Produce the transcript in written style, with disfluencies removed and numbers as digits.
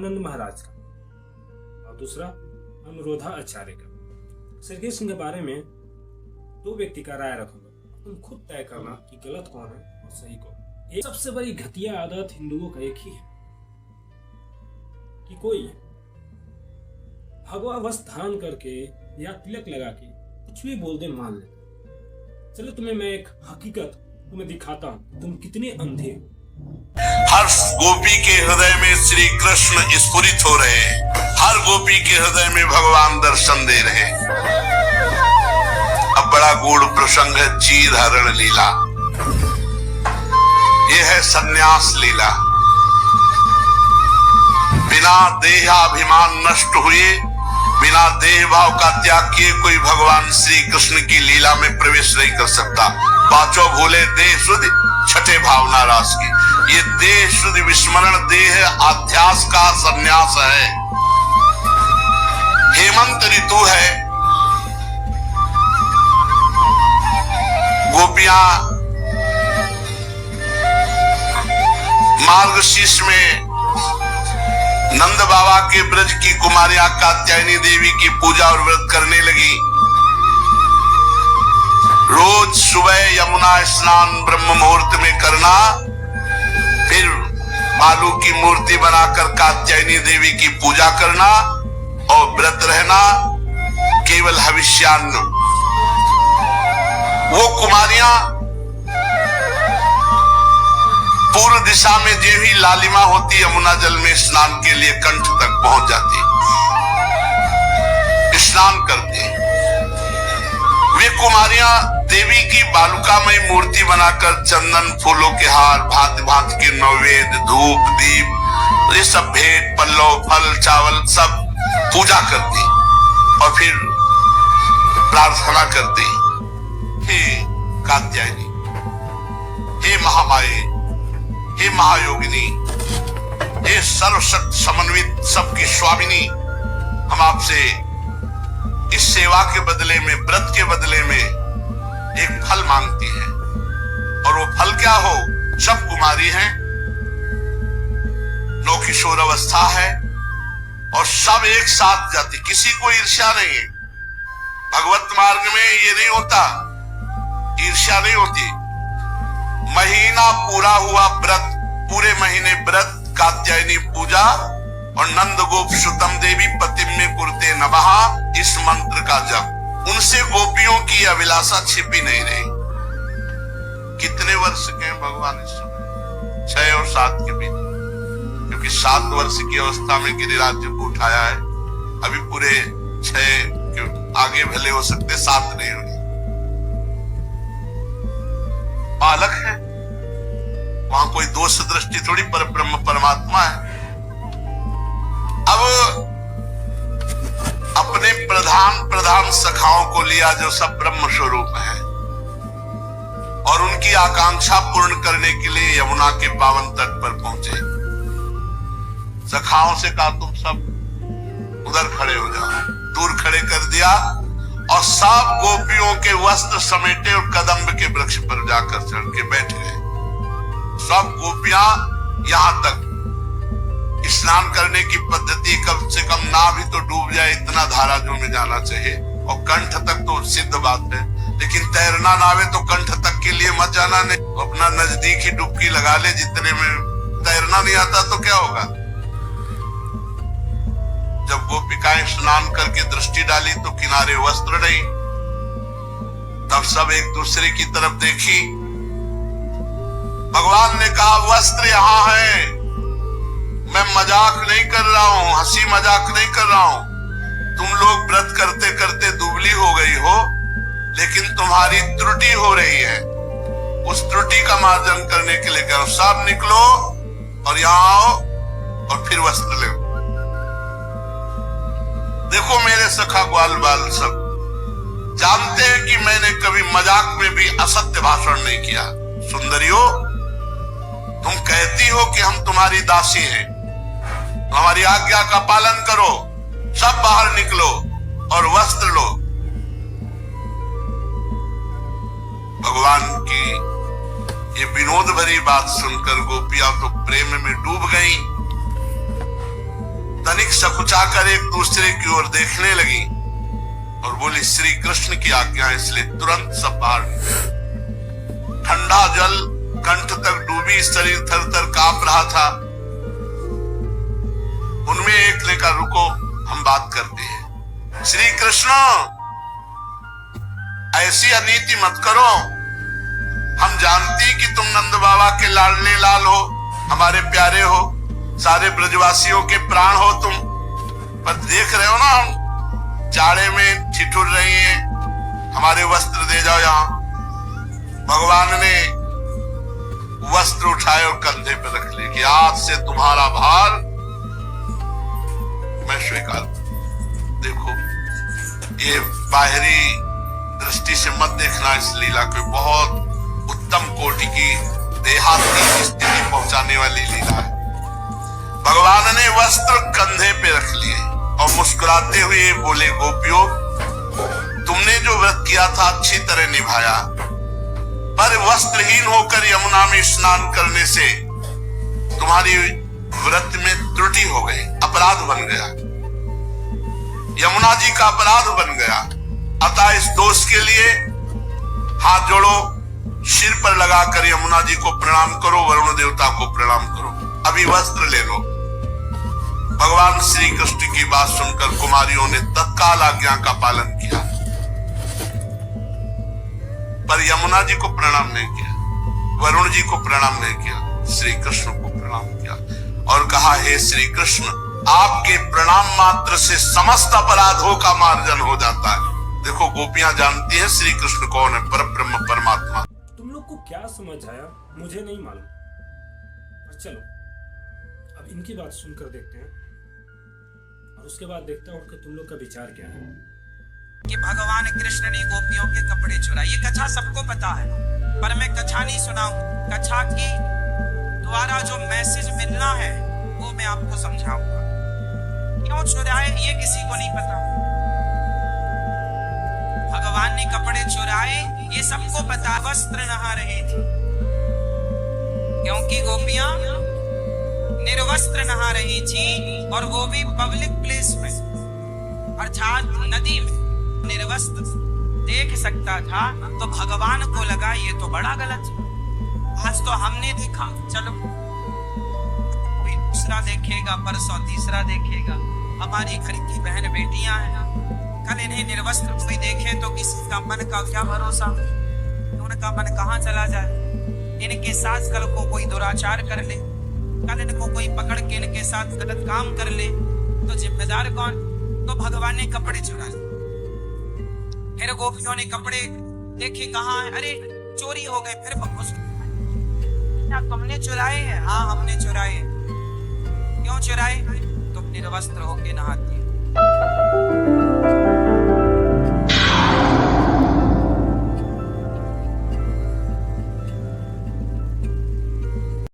आनंद महाराज का और दूसरा अनुरोधा आचार्य का। श्री कृष्ण के बारे में दो व्यक्ति का राय रखूंगा, तुम खुद तय करना कि गलत कौन है और सही कौन। एक सबसे बड़ी घटिया आदत हिंदुओं का एक ही है कि कोई भगवा वस्त्र धारण करके या तिलक लगा के कुछ भी बोल दे मान ले। चलो तुम्हें मैं एक हकीकत तुम्हें दिखाता हूँ, तुम कितने अंधे हो। हर गोपी के हृदय में श्री कृष्ण स्फुरित हो रहे, हर गोपी के हृदय में भगवान दर्शन दे रहे। अब बड़ा गूढ़ प्रसंग है चीर हरण लीला। यह है सन्यास लीला। बिना देहाभिमान नष्ट हुए, बिना देह भाव का त्याग किए कोई भगवान श्री कृष्ण की लीला में प्रवेश नहीं कर सकता। पांचों भूले देह शुद्धि, छठे भावना रास की। ये देह शुद्धि विस्मरण देह अध्यास का संन्यास है। हेमंत ऋतु है, गोपियां मार्गशीर्ष में नंद बाबा के ब्रज की कुमारियां कात्यायनी देवी की पूजा और व्रत करने लगी। रोज सुबह यमुना स्नान ब्रह्म मुहूर्त में करना, फिर बालू की मूर्ति बनाकर कात्यायनी देवी की पूजा करना और व्रत रहना, केवल हविष्यान्न। वो कुमारियां पूर्व दिशा में जो ही लालिमा होती यमुना जल में स्नान के लिए कंठ तक पहुंच जाती, स्नान करती। वे कुमारियां देवी की बालुकामय मूर्ति बनाकर चंदन फूलों के हार, भांति भांति के नैवेद्य, धूप दीप, ये सब भेंट, पल्लव, फल, चावल सब पूजा करती और फिर प्रार्थना करती, हे कात्यायनी, हे महामाये, हे महायोगिनी, हे सर्वशक्ति समन्वित सबकी स्वामिनी, हम आपसे इस सेवा के बदले में, व्रत के बदले में एक फल मांगती हैं। और वो फल क्या हो? सब कुमारी हैं, नौ किशोर अवस्था है और सब एक साथ जाती, किसी को ईर्ष्या नहीं है। भगवत मार्ग में ये नहीं होता, ईर्ष्या नहीं होती। महीना पूरा हुआ व्रत, पूरे महीने व्रत, कात्यायनी पूजा और नंद गोप सुतम देवी पतिम में कुरते नमः, इस मंत्र का जप। उनसे गोपियों की अभिलाषा छिपी नहीं रही। कितने वर्ष के हैं भगवान इस समय? 6 और 7 के बीच, क्योंकि 7 वर्ष की अवस्था में गिरिराज जी को उठाया है। अभी पूरे 6 आगे भले हो सकते, 7 नहीं हुए। बालक है, वहां कोई दोष दृष्टि थोड़ी, पर ब्रह्म परमात्मा है। अब अपने प्रधान सखाओं को लिया जो सब ब्रह्म स्वरूप है और उनकी आकांक्षा पूर्ण करने के लिए यमुना के पावन तट पर पहुंचे। सखाओं से कहा तुम सब उधर खड़े हो जाओ, दूर खड़े कर दिया और सब गोपियों के वस्त्र समेटे और कदम्ब के वृक्ष पर जाकर चढ़ के बैठ गए। सब गोपियां यहां तक स्नान करने की पद्धति कम से कम ना भी तो डूब जाए इतना धारा जो में जाना चाहिए, और कंठ तक तो सिद्ध बात है, लेकिन तैरना ना आवे तो कंठ तक के लिए मत जाना। नहीं, अपना नजदीक ही डुबकी लगा ले, जितने में तैरना नहीं आता तो क्या होगा। जब गोपिकाएं स्नान करके दृष्टि डाली तो किनारे वस्त्र नहीं, तब सब एक दूसरे की तरफ देखी। भगवान ने कहा वस्त्र यहां है, मैं मजाक नहीं कर रहा हूं, हंसी मजाक नहीं कर रहा हूं। तुम लोग व्रत करते करते दुबली हो गई हो, लेकिन तुम्हारी त्रुटि हो रही है। उस त्रुटि का मार्जन करने के लिए कह रहा हूं, सब निकलो और यहां आओ और फिर वस्त्र ले। देखो मेरे सखा ग्वाल बाल सब जानते हैं कि मैंने कभी मजाक में भी असत्य भाषण नहीं किया। सुंदरियों, तुम कहती हो कि हम तुम्हारी दासी हैं, तो हमारी आज्ञा का पालन करो, सब बाहर निकलो और वस्त्र लो। भगवान की ये विनोद भरी बात सुनकर गोपियां तो प्रेम में डूब गईं। तनिक सकुचाकर एक दूसरे की ओर देखने लगी और बोली, श्री कृष्ण की आज्ञा है, इसलिए तुरंत सब बाहर। ठंडा जल कंठ तक डूबी, शरीर थर थर कांप रहा था। उनमें एक ने कहा, रुको हम बात करते हैं। श्री कृष्ण, ऐसी अनीति मत करो। हम जानती कि तुम नंद बाबा के लाडले लाल हो, हमारे प्यारे हो, सारे ब्रजवासियों के प्राण हो तुम। पर देख रहे हो ना, हम जाड़े में ठिठुर रही हैं, हमारे वस्त्र दे जाओ। यहां भगवान ने वस्त्र उठाए और कंधे पर रख लिए कि आज से तुम्हारा भार मैं स्वीकार। देखो, ये बाहरी दृष्टि से मत देखना इस लीला को, बहुत उत्तम कोटि की देहाती स्थिति पहुंचाने वाली लीला है। भगवान ने वस्त्र कंधे पे रख लिए और मुस्कुराते हुए बोले, गोपियों, तुमने जो व्रत किया था अच्छी तरह निभाया, पर वस्त्रहीन होकर यमुना में स्नान करने से तुम्हारी व्रत में त्रुटि हो गई, अपराध बन गया, यमुना जी का अपराध बन गया। अतः इस दोष के लिए हाथ जोड़ो, सिर पर लगाकर यमुना जी को प्रणाम करो, वरुण देवता को प्रणाम करो, अभी वस्त्र ले लो। भगवान श्री कृष्ण की बात सुनकर कुमारियों ने तत्काल आज्ञा का पालन किया, पर यमुना जी को प्रणाम नहीं किया, वरुण जी को प्रणाम नहीं किया, श्री कृष्ण को प्रणाम किया और कहा, हे श्री कृष्ण, आपके प्रणाम मात्र से समस्त अपराधों का मार्जन हो जाता है। देखो, गोपियां जानती हैं श्री कृष्ण कौन है, परब्रह्म परमात्मा। तुम लोग को क्या समझ आया मुझे नहीं मालूम, पर चलो अब इनकी बात सुनकर देखते हैं और उसके बाद देखता हूं कि तुम लोग का विचार क्या है। कि भगवान कृष्ण ने गोपियों के कपड़े चुराए, ये कथा सबको पता है, पर मैं कथा नहीं सुनाऊं। कथा की द्वारा जो मैसेज मिलना है वो मैं आपको समझाऊंगा। क्यों चुराए ये किसी को नहीं पता। भगवान ने कपड़े चुराए ये सबको पता। वस्त्र नहा रहे थे क्योंकि गोपियां निर्वस्त्र नहा रही थी, और वो भी पब्लिक प्लेस में, अर्थात नदी में। निर्वस्त्र देख सकता था तो भगवान को लगा ये तो बड़ा गलत है। आज तो हमने देखा, चलो कोई दूसरा देखेगा, परसों तीसरा देखेगा। हमारी घर की बहन बेटियां हैं, कल इन्हें निर्वस्त्र कोई देखे तो किसी का मन का क्या भरोसा, उनका मन कहाँ चला जाए। इनके साथ कल को कोई दुराचार कर ले, कल इनको कोई पकड़ के इनके साथ गलत काम कर ले तो जिम्मेदार कौन। तो भगवान ने कपड़े चुरा लिए। फिर गोपियों ने कपड़े देखे, कहाँ है, अरे चोरी हो गए। फिर क्या तुमने चुराए हैं? हाँ हमने चुराए। क्यों चुराए? तुम निर्वस्त्र होके नहाती